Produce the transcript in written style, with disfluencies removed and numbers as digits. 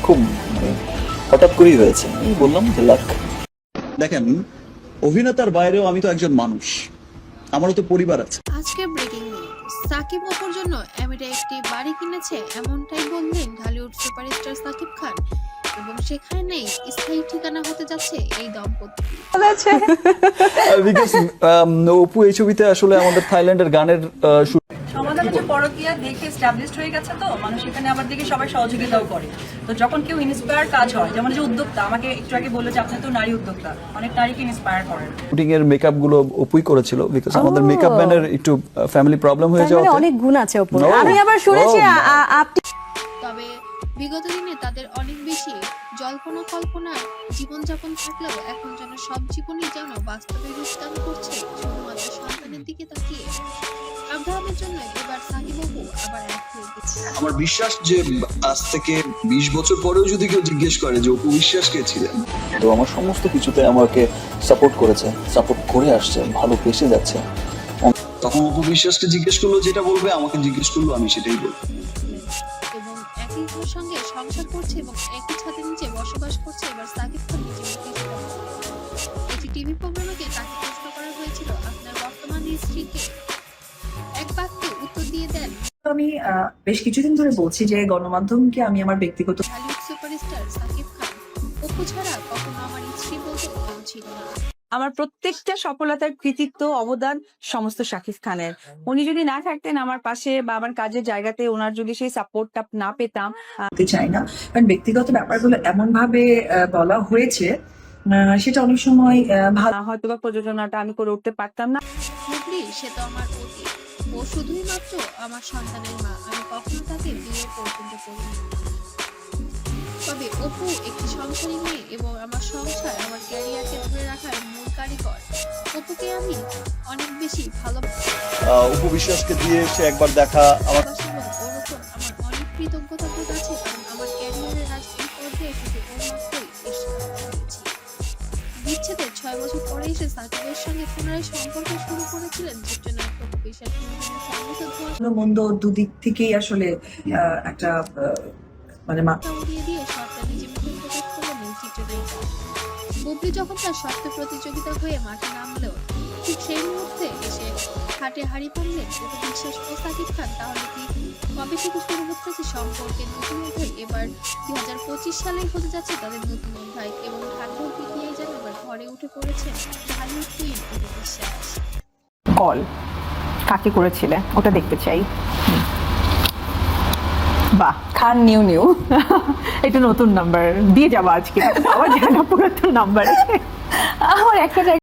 খুব মানে হঠাৎ করেই হয়েছে, আমি বললাম যে লাক। দেখেন, অভিনেতার বাইরেও আমি তো একজন মানুষ, আমারও তো পরিবার আছে। আজকের ব্রেকিং নিউজ, সাকিব অপুর জন্য আমেরিকায় একটি বাড়ি কিনেছে, এমনটাই বললেন ঢালিউড সুপারস্টার সাকিব খান, এবং সেখানেই স্থায়ী ঠিকানা হতে যাচ্ছে এই দম্পতি। বিকজ অপু এই ছবিতে আসলে আমাদের থাইল্যান্ডের গানের সমাধান হচ্ছে পরকীয়া দেখে এস্টাবলিশড হয়ে গেছে, তো মানুষ এখানে আবার দেখে সবাই সহযোগিতাও করে। তো যখন কেউ ইন্সপায়ার কাজ হয়, যেমন যে উদ্যোক্তা আমাকে একটু আগে বললো যে আপনি তো নারী উদ্যোক্তা, অনেক নারীকে ইন্সপায়ার করেন। শুটিং এর মেকআপ গুলো অপুই করেছিল, বিকজ আমাদের মেকআপ ম্যানের একটু ফ্যামিলি প্রবলেম হয়ে যাওয়াতে অনেক গুণ আছে অপুর। No. আমি আবার শুনেছি আপনি তবে বিগত দিনে তাদের অনেক বেশি জল্পনা কল্পনা জীবনযাপন থাকলেও এখন যেন সব জীবনই যেন বাস্তবে রূপদান করছে শুধুমাত্র সন্তানের দিকে তাকিয়ে। আব্রাহামের জন্য এবার সাকিব অপু আবার এক হয়ে গেছে। আমার বিশ্বাস যে আজ থেকে 20 বছর পরেও যদি কেউ জিজ্ঞেস করে যে অপু বিশ্বাস কে ছিলেন, তো আমার সমস্ত কিছুতে আমাকে সাপোর্ট করেছে, সাপোর্ট করে আসছে, ভালো পেশে যাচ্ছে। তখন অপু বিশ্বাসকে জিজ্ঞেস করলো যেটা বলবে, আমাকে জিজ্ঞেস করলো আমি সেটাই বলবো। এবং একই ঘর সঙ্গে সংসার করছে এবং একই ছাদের নিচে বসবাস করছে এবার সাকিব খান নিজে মুখে স্বীকার করেছেন। একটি টিভি প্রোগ্রামে তাকে প্রশ্ন করা হয়েছিল আপনার বর্তমান স্ত্রীকে, এক বাক্যে উত্তর দিয়ে দেন আমি বেশ কিছুদিন ধরে বলছি যে গণমাধ্যমকে আমি আমার ব্যক্তিগত ঢালিউড সুপারস্টার সাকিব খান, অপু ছাড়া কখনো আমার স্ত্রী বলতে কেউ ছিল না। আমার প্রত্যেকটা সফলতার কৃতিত্ব অবদান সমস্ত শাকিব খানের। উনি যদি না থাকতেন আমার পাশে বা আমার কাজের জায়গাতে, ওনার যদি সেই সাপোর্টটা না পেতাম, বলতে চাই না, কারণ ব্যক্তিগত ব্যাপারগুলো এমন ভাবে বলা হয়েছে সেটা অনেক সময় ভালো হয়তো বা প্রযোজনাটা আমি করে উঠতে পারতাম না। মুগলি সে তো আমার অতীত, ও শুধুই মাত্র আমার সন্তানের মা, আমি কখনো তাকে বিয়ে পর্যন্ত করিনি। তবে অপু একটি সংসারী মেয়ে এবং আমার সংসার আমার ক্যারিয়ারকে ধরে রাখার মূল কারিগর। অপুকে আমি অনেক বেশি ভালোবাসি অপু বিশ্বাসকে দিয়ে সে একবার দেখা আমার এবং ওর ওপর আমার অনেক কৃতজ্ঞতা বোধ আছে, কারণ আমার ক্যারিয়ারের আজ এই পর্যায়ে শুধু ওর মাত্রই এসে পেরেছি। বিচ্ছেদের 6 বছর পরে এসে সাকিবের সঙ্গে পুনরায় সম্পর্ক শুরু করেছিলেন চিত্রনায়ক অপু বিশ্বাস। মন্দ দুদিক থেকেই আসলে একটা মানে মাথা উড়িয়ে দিয়ে সবটা নিজে মুখে প্রকাশ করলেন এই চিত্রনায়িকা। বুবলি যখন তার শক্ত প্রতিযোগিতা হয়ে মাঠে নামলেও ঠিক সেই মুহূর্তে এসে হাটে হাড়ি পড়লেন অপু বিশ্বাস ও সাকিব খান। তাহলে কি কবে থেকে শুরু হচ্ছে সম্পর্কের নতুন অধ্যায়? এবার 2025 সালেই হতে যাচ্ছে তাদের নতুন অধ্যায় এবং ঢাকার পিটিয়ে যেন এবার ঘরে উঠে পড়েছেন ঢালিউড কুইন অপু বিশ্বাস। কল কাকে করেছিলে ওটা দেখতে চাই। বাহ, খান নিউ নিউ এটা নতুন নাম্বার দিয়ে যাবো আজকে, পাওয়া যায় না পুরাতন নাম্বার। আমার একটা